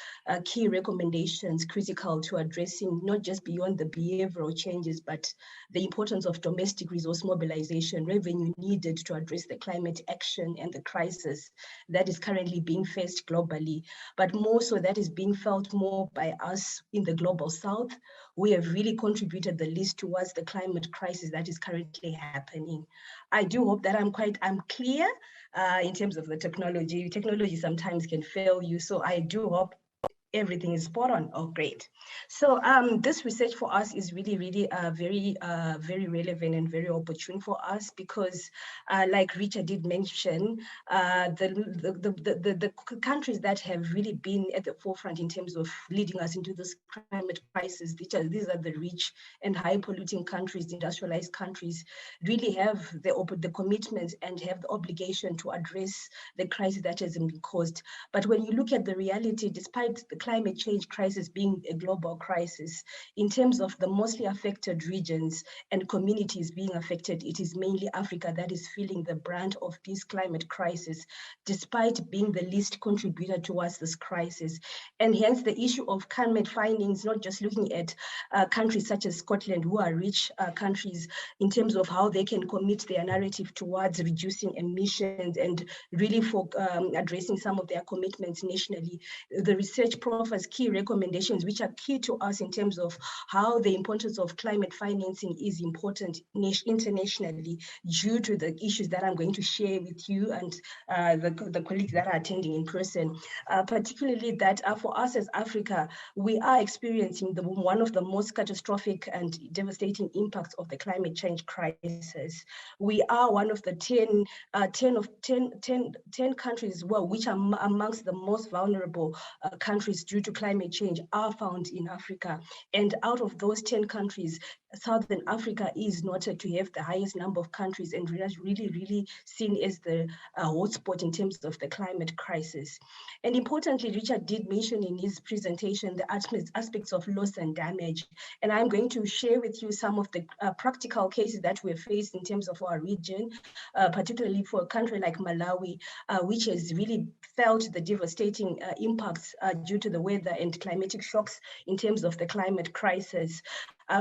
key recommendations critical to addressing not just beyond the behavioral changes, but the importance of domestic resource mobilization, revenue needed to address the climate action and the crisis that is currently being faced globally, but more so that is being felt more by us in the global south. We have really contributed the least towards the climate crisis that is currently happening. I do hope that I'm clear in terms of the technology. Technology sometimes can fail you, so I do hope everything is spot on. Oh, great. So this research for us is really, really very relevant and very opportune for us because, like Richard did mention, the countries that have really been at the forefront in terms of leading us into this climate crisis, these are the rich and high polluting countries, industrialized countries, really have the commitment and have the obligation to address the crisis that has been caused. But when you look at the reality, despite the climate change crisis being a global crisis, in terms of the mostly affected regions and communities being affected, it is mainly Africa that is feeling the brunt of this climate crisis, despite being the least contributor towards this crisis. And hence the issue of climate findings, not just looking at countries such as Scotland, who are rich countries, in terms of how they can commit their narrative towards reducing emissions and really for addressing some of their commitments nationally. The research offers key recommendations which are key to us in terms of how the importance of climate financing is important internationally due to the issues that I'm going to share with you and the colleagues that are attending in person, particularly that for us as Africa, we are experiencing one of the most catastrophic and devastating impacts of the climate change crisis. We are one of the 10 countries, well, which are amongst the most vulnerable countries due to climate change are found in Africa. And out of those 10 countries, Southern Africa is noted to have the highest number of countries and really seen as the hotspot in terms of the climate crisis. And importantly, Richard did mention in his presentation the aspects of loss and damage. And I'm going to share with you some of the practical cases that we're faced in terms of our region, particularly for a country like Malawi, which has really felt the devastating impacts due to the weather and climatic shocks in terms of the climate crisis.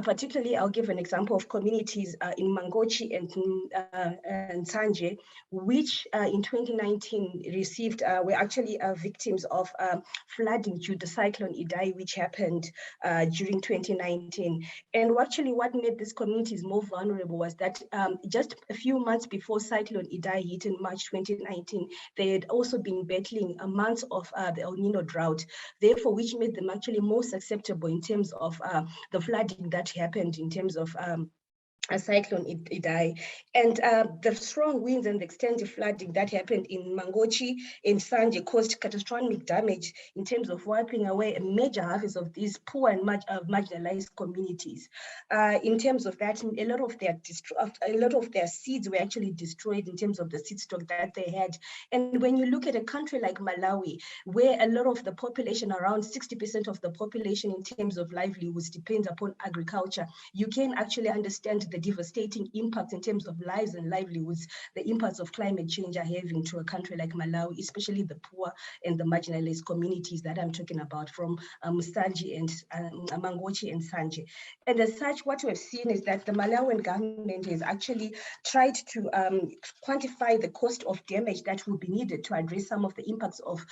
Particularly, I'll give an example of communities in Mangochi and Sanje, which in 2019 received, were actually victims of flooding due to Cyclone Idai, which happened during 2019. And actually what made these communities more vulnerable was that just a few months before Cyclone Idai hit in March 2019, they had also been battling months of the El Nino drought, therefore, which made them actually more susceptible in terms of the flooding that happened in terms of a cyclone Idai. And the strong winds and the extensive flooding that happened in Mangochi and Sanje caused catastrophic damage in terms of wiping away a major harvest of these poor and marginalized communities. In terms of that, a lot of their seeds were actually destroyed in terms of the seed stock that they had. And when you look at a country like Malawi, where a lot of the population, around 60% of the population in terms of livelihoods depends upon agriculture, you can actually understand the devastating impact in terms of lives and livelihoods the impacts of climate change are having to a country like Malawi, especially the poor and the marginalized communities that I'm talking about from Mustanji and Mangochi and Sanje. And as such, what we've seen is that the Malawian government has actually tried to quantify the cost of damage that will be needed to address some of the impacts of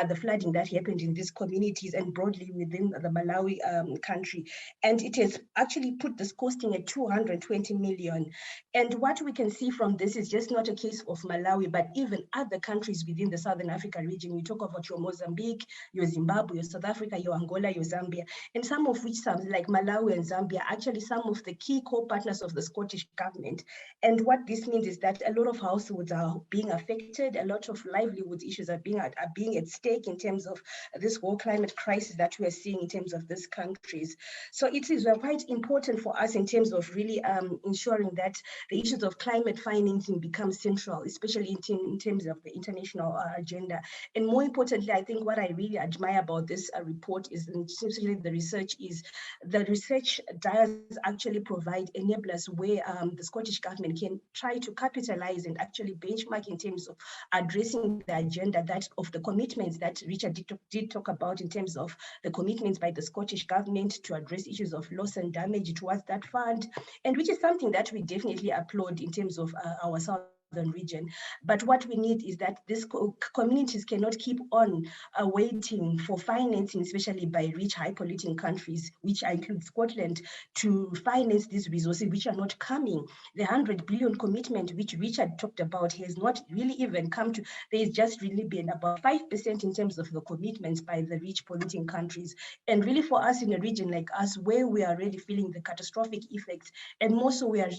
the flooding that happened in these communities and broadly within the Malawi country. And it has actually put this costing at 220 million. And what we can see from this is just not a case of Malawi, but even other countries within the Southern Africa region. You talk about your Mozambique, your Zimbabwe, your South Africa, your Angola, your Zambia, and some of which, some like Malawi and Zambia, actually some of the key co-partners of the Scottish government. And what this means is that a lot of households are being affected, a lot of livelihood issues are being at stake in terms of this whole climate crisis that we are seeing in terms of these countries. So it is quite important for us in terms of really ensuring that the issues of climate financing become central, especially in terms of the international agenda. And more importantly, I think what I really admire about this report is, especially the research does actually provide enablers where the Scottish government can try to capitalize and actually benchmark in terms of addressing the agenda that of the commitments that Richard did talk about in terms of the commitments by the Scottish government to address issues of loss and damage towards that fund, and which is something that we definitely applaud in terms of our South region. But what we need is that these communities cannot keep on waiting for financing, especially by rich, high polluting countries, which include Scotland, to finance these resources which are not coming. The 100 billion commitment which Richard talked about has not really even come to, there is just really been about 5% in terms of the commitments by the rich polluting countries. And really for us in a region like us, where we are already feeling the catastrophic effects, and more so we are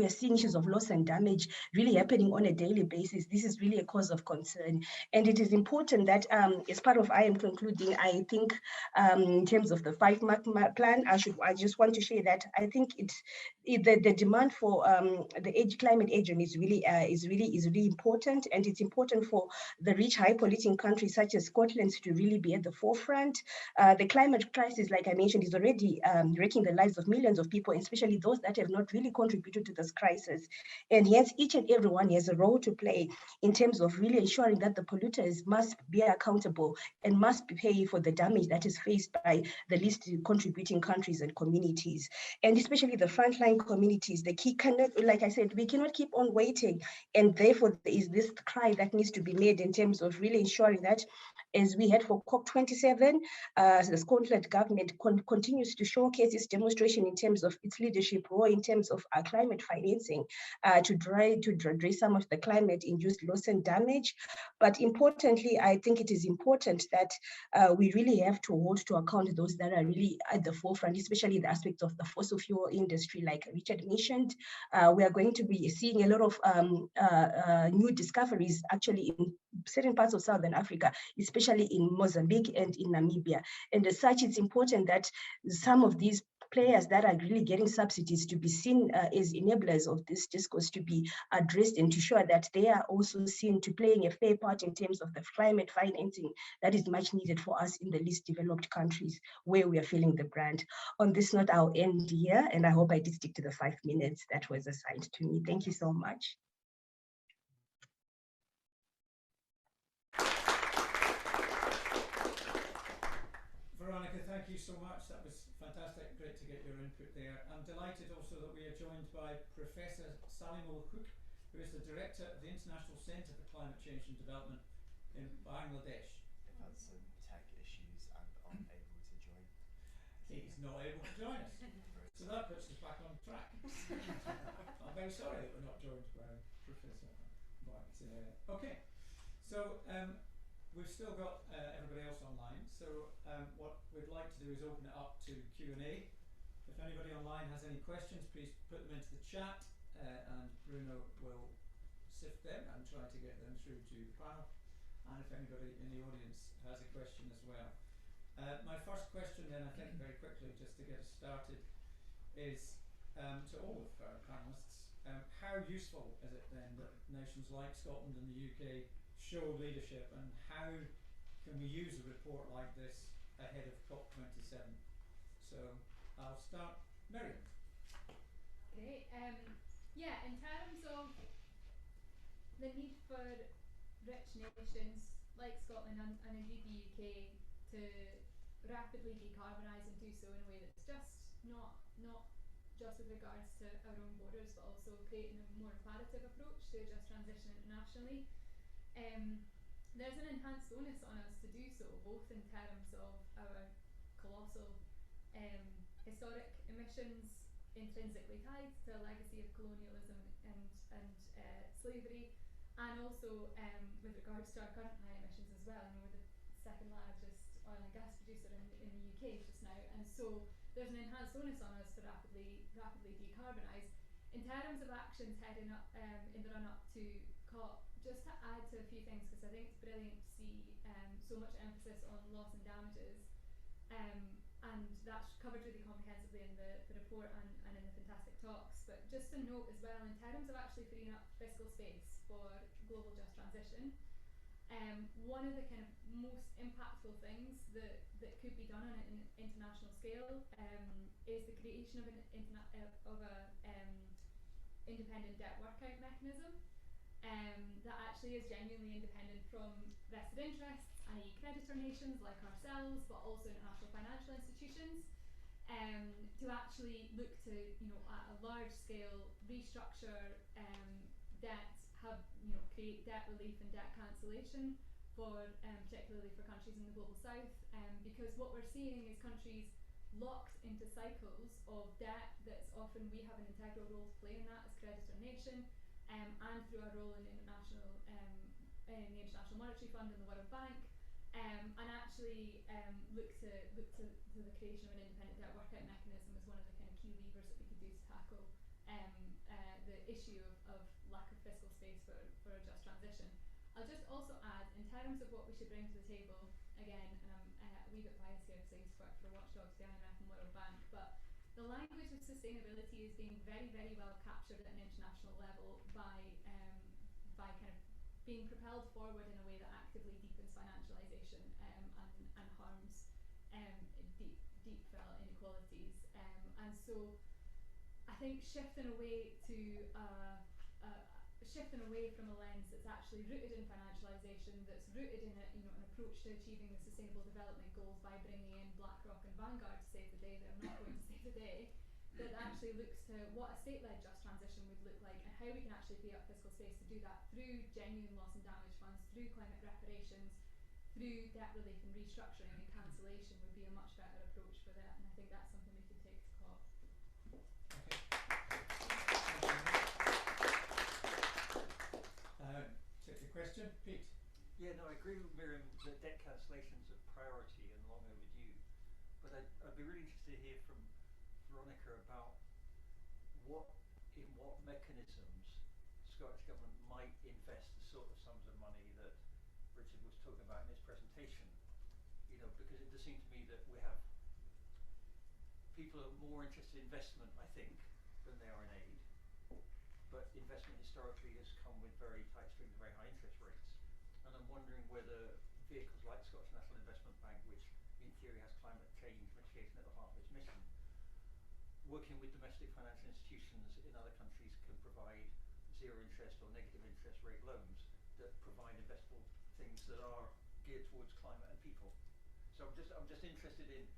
seeing issues of loss and damage really happening on a daily basis, this is really a cause of concern. And it is important that as part of I am concluding, I think in terms of the 5-mark plan, I just want to share that I think the demand for the climate agent is really important, and it's important for the rich, high polluting countries such as Scotland to really be at the forefront. The climate crisis, like I mentioned, is already wrecking the lives of millions of people, especially those that have not really contributed to this crisis. And hence, each and everyone has a role to play in terms of really ensuring that the polluters must be accountable and must pay for the damage that is faced by the least contributing countries and communities. And especially the frontline communities, the key cannot, like I said, we cannot keep on waiting. And therefore, there is this cry that needs to be made in terms of really ensuring that as we head for COP27, the Scotland government continues to showcase its demonstration in terms of its leadership role in terms of climate financing to address some of the climate-induced loss and damage. But importantly, I think it is important that we really have to hold to account those that are really at the forefront, especially the aspects of the fossil fuel industry, like Richard mentioned. We are going to be seeing a lot of new discoveries actually in certain parts of Southern Africa, especially in Mozambique and in Namibia. And as such, it's important that some of these players that are really getting subsidies to be seen as enablers of this discourse to be addressed, and to show that they are also seen to playing a fair part in terms of the climate financing that is much needed for us in the least developed countries where we are feeling the brunt. On this note, I'll end here, and I hope I did stick to the 5 minutes that was assigned to me. Thank you so much. Veronica, thank you so much. That was fantastic. Great to get your input there. I'm delighted also that we are joined by Professor Salimul Hook, who is the Director of the International Centre for Climate Change and Development in Bangladesh. I've had some tech issues and unable to join. He's not able to join us. So that puts us back on track. I'm very sorry that we're not joined by Professor White. Okay, so we've still got everybody else online, so what we'd like to do is open it up to Q&A. If anybody online has any questions, please put them into the chat, and Bruno will sift them and try to get them through to the panel. And if anybody in the audience has a question as well. My first question then, I think very quickly, just to get us started, is to all of our panellists, how useful is it then that nations like Scotland and the UK show leadership, and how can we use a report like this ahead of COP27? So I'll start, Miriam. Great. Yeah, in terms of the need for rich nations like Scotland and indeed the UK to rapidly decarbonise and do so in a way that's just not just with regards to our own borders, but also creating a more collaborative approach to a just transition internationally. There's an enhanced onus on us to do so, both in terms of our colossal historic emissions intrinsically tied to a legacy of colonialism and slavery, and also with regards to our current high emissions as well. We're the second largest oil and gas producer in the UK just now, and so there's an enhanced onus on us to rapidly decarbonise. In terms of actions heading up in the run-up to COP, just to add to a few things, because I think it's brilliant to see so much emphasis on loss and damages, and that's covered really comprehensively in the report and in the fantastic talks. But just to note as well, in terms of actually freeing up fiscal space for global just transition, one of the kind of most impactful things that could be done on an international scale is the creation of an independent debt workout mechanism that actually is genuinely independent from vested interests, i.e. creditor nations like ourselves, but also international financial institutions, to actually look to, at a large scale, restructure debt, have, create debt relief and debt cancellation for particularly for countries in the global south, because what we're seeing is countries locked into cycles of debt that's often, we have an integral role to play in that as creditor nation, and through our role in the International Monetary Fund and the World Bank, and actually look to the creation of an independent debt workout mechanism as one of the kind of key levers that we could do to tackle the issue of lack of fiscal space for a just transition. I'll just also add, in terms of what we should bring to the table, again, and I'm a wee bit biased here because I used to work for Watchdogs, the IMF and World Bank, but the language of sustainability is being very, very well captured at an international level by kind of being propelled forward in a way that actively deepens financialisation and harms deep felt inequalities. And so I think shifting away from a lens that's actually rooted in financialisation, that's rooted in an approach to achieving the Sustainable Development Goals by bringing in BlackRock and Vanguard to save the day. They're not going to save the day. That actually looks to what a state-led just transition would look like and how we can actually free up fiscal space to do that through genuine loss and damage funds, through climate reparations, through debt relief and restructuring and cancellation would be a much better approach for that, and I think that's something we could take to COP. Take the question, Pete. Yeah, no, I agree with Miriam that debt cancellation is a priority and long overdue, but I'd be really interested to hear from Veronica about what mechanisms Scottish Government might invest the sort of sums of money that Richard was talking about in his presentation. Because it does seem to me that we have people are more interested in investment, I think, than they are in aid. But investment historically has come with very tight strings, very high interest rates. And I'm wondering whether vehicles like Scottish National Investment Bank, which in theory has climate change mitigation at the heart of its mission, working with domestic financial institutions in other countries can provide zero interest or negative interest rate loans that provide investable things that are geared towards climate and people. So I'm just interested in,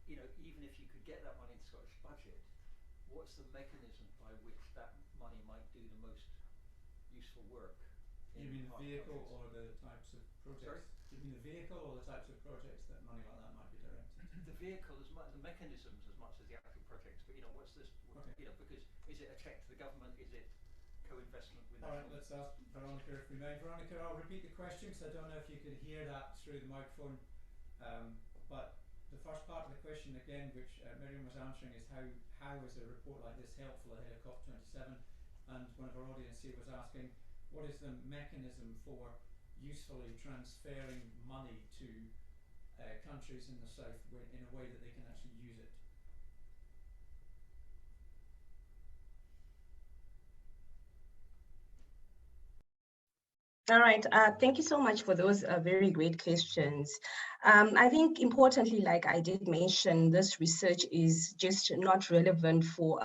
even if you could get that money in the Scottish budget, what's the mechanism by which that money might do the most useful work? You mean the vehicle or the types of projects? Sorry? You mean the vehicle or the types of projects that money like that might be directed? The vehicle, the mechanisms as much as the actual projects, but what's this? Okay. Because is it a check to the government? Is it co-investment with? All right, let's ask Veronica if we may. Veronica, I'll repeat the question because I don't know if you could hear that through the microphone. But the first part of the question again, which Miriam was answering, is how is a report like this helpful ahead of COP27? And one of our audience here was asking, what is the mechanism for usefully transferring money to countries in the south in a way that they can actually use it? All right, thank you so much for those very great questions. I think importantly, like I did mention, this research is just not relevant for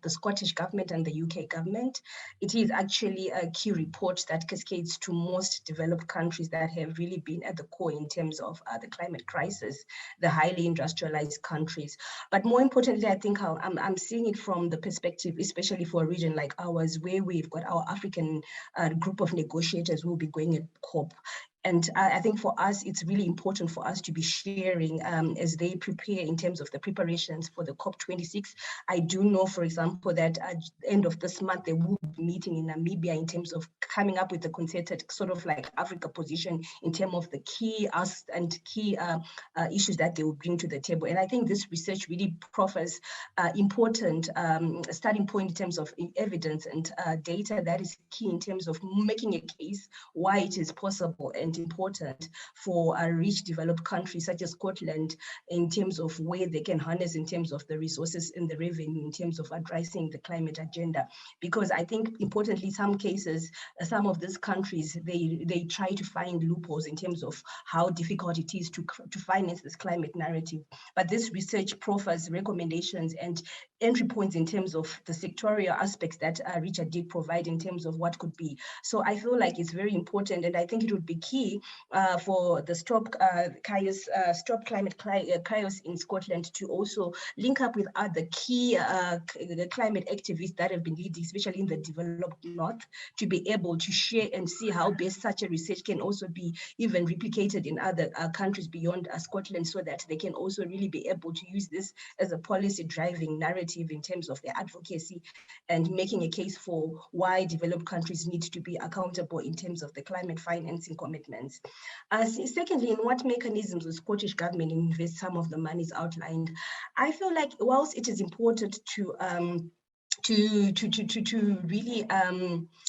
the Scottish government and the UK government. It is actually a key report that cascades to most developed countries that have really been at the core in terms of the climate crisis, the highly industrialized countries. But more importantly, I think I'm seeing it from the perspective, especially for a region like ours, where we've got our African group of negotiators who will be going at COP. And I think for us, it's really important for us to be sharing as they prepare in terms of the preparations for the COP26. I do know, for example, that at the end of this month, they will be meeting in Namibia in terms of coming up with the concerted sort of like Africa position in terms of the key issues that they will bring to the table. And I think this research really proffers important starting point in terms of evidence and data that is key in terms of making a case why it is possible and important for rich developed countries such as Scotland in terms of where they can harness in terms of the resources and the revenue in terms of addressing the climate agenda. Because I think importantly, some cases, some of these countries, they try to find loopholes in terms of how difficult it is to finance this climate narrative. But this research proffers recommendations and entry points in terms of the sectorial aspects that Richard did provide in terms of what could be. So I feel like it's very important, and I think it would be key key for the Stop Climate Chaos in Scotland to also link up with other key climate activists that have been leading, especially in the developed north, to be able to share and see how best such a research can also be even replicated in other countries beyond Scotland, so that they can also really be able to use this as a policy driving narrative in terms of their advocacy and making a case for why developed countries need to be accountable in terms of the climate financing commitments. Secondly, in what mechanisms the Scottish government invest some of the monies outlined, I feel like whilst it is important to really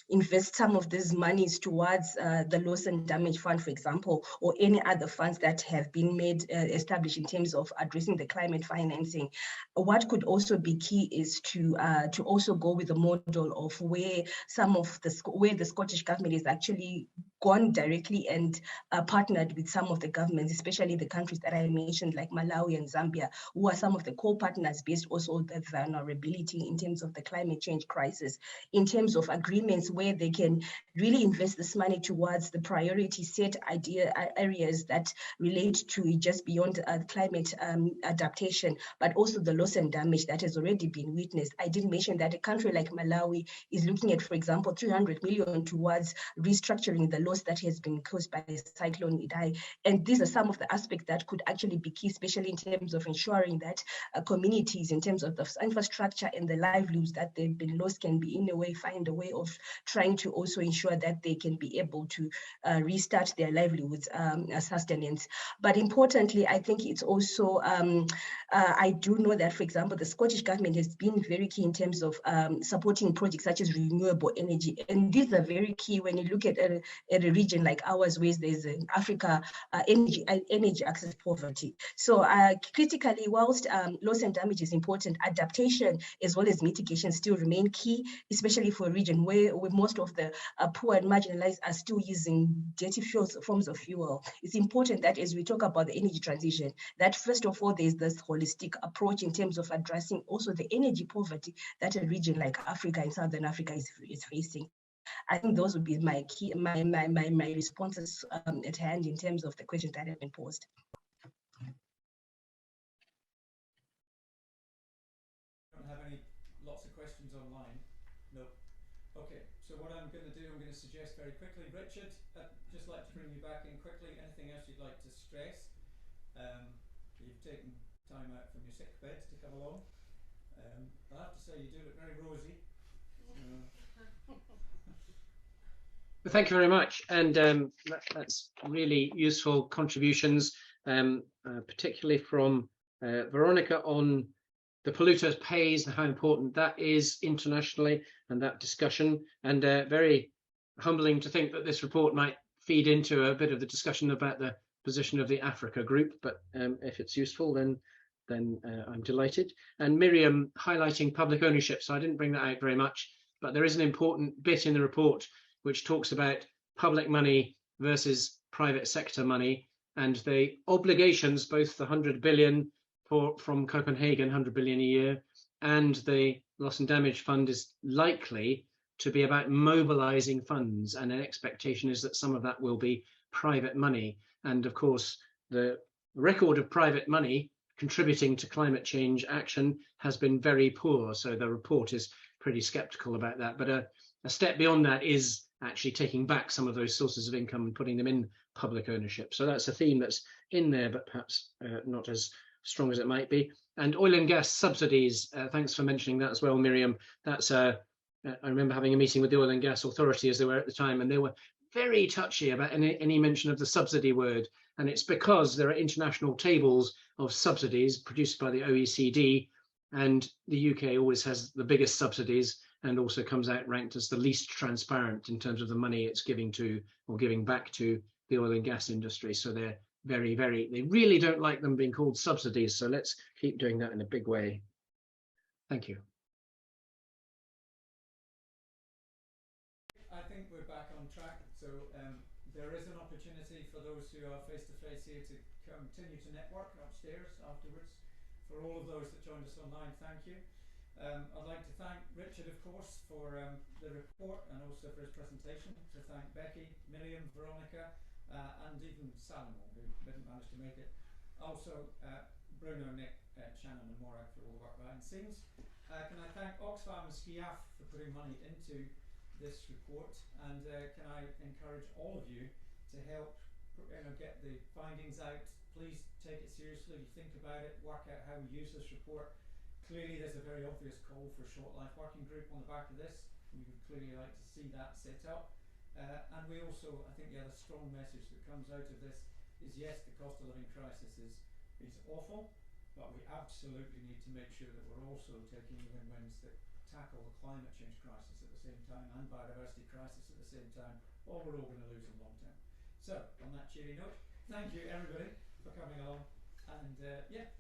invest some of these monies towards the loss and damage fund, for example, or any other funds that have been made established in terms of addressing the climate financing. What could also be key is to also go with the model of where the Scottish government is actually gone directly and partnered with some of the governments, especially the countries that I mentioned, like Malawi and Zambia, who are some of the co-partners based also on the vulnerability in terms of the climate change crisis, in terms of agreements where they can really invest this money towards the priority set areas that relate to just beyond climate adaptation, but also the loss and damage that has already been witnessed. I did mention that a country like Malawi is looking at, for example, 300 million towards restructuring the loss that has been caused by Cyclone Idai. And these are some of the aspects that could actually be key, especially in terms of ensuring that communities, in terms of the infrastructure and the livelihoods that they've been lost, can be in a way find a way of trying to also ensure that they can be able to restart their livelihoods sustenance. But importantly, I think it's also, I do know that, for example, the Scottish government has been very key in terms of supporting projects such as renewable energy. And these are very key when you look at a region like ours, where there's in Africa energy access poverty. So critically, whilst loss and damage is important, adaptation as well as mitigation still remain key, especially for a region where most of the poor and marginalized are still using dirty forms of fuel. It's important that as we talk about the energy transition, that first of all, there's this holistic approach in terms of addressing also the energy poverty that a region like Africa and Southern Africa is facing. I think those would be my key, my responses at hand in terms of the questions that have been posed. Don't have any lots of questions online. No. Okay. So what I'm going to do, I'm going to suggest very quickly, Richard, I'd just like to bring you back in quickly. Anything else you'd like to stress? You've taken time out from your sick bed to come along. I have to say you do look very rosy. Well, thank you very much, and that's really useful contributions, particularly from Veronica on the polluter pays and how important that is internationally, and that discussion, and very humbling to think that this report might feed into a bit of the discussion about the position of the Africa group, but if it's useful, then I'm delighted. And Miriam highlighting public ownership, so I didn't bring that out very much, but there is an important bit in the report which talks about public money versus private sector money, and the obligations, both the 100 billion from Copenhagen, 100 billion a year, and the loss and damage fund is likely to be about mobilizing funds, and an expectation is that some of that will be private money. And of course, the record of private money contributing to climate change action has been very poor, so the report is pretty skeptical about that. But a step beyond that is actually taking back some of those sources of income and putting them in public ownership. So that's a theme that's in there, but perhaps not as strong as it might be. And oil and gas subsidies, thanks for mentioning that as well, Miriam. That's I remember having a meeting with the Oil and Gas Authority, as they were at the time, and they were very touchy about any mention of the subsidy word. And it's because there are international tables of subsidies produced by the OECD, and the UK always has the biggest subsidies, and also comes out ranked as the least transparent in terms of the money it's giving to or giving back to the oil and gas industry. So they're they really don't like them being called subsidies. So let's keep doing that in a big way. Thank you. I think we're back on track. So there is an opportunity for those who are face-to-face here to continue to network upstairs afterwards. For all of those that joined us online, thank you. I'd like to thank Richard, of course, for the report and also for his presentation. To thank Becky, Miriam, Veronica, and even Salomon, who didn't manage to make it. Also, Bruno, Nick, Shannon and Morag for all the work behind the scenes. Can I thank Oxfam and Skiaf for putting money into this report, and can I encourage all of you to help get the findings out. Please take it seriously, think about it, work out how we use this report. Clearly there's a very obvious call for a short life working group on the back of this. We would clearly like to see that set up. And we also, I think the other strong message that comes out of this is, yes, the cost of living crisis is awful, but we absolutely need to make sure that we're also taking the win-wins that tackle the climate change crisis at the same time and biodiversity crisis at the same time, or we're all going to lose in long term. So, on that cheery note, thank you everybody for coming along, and yeah,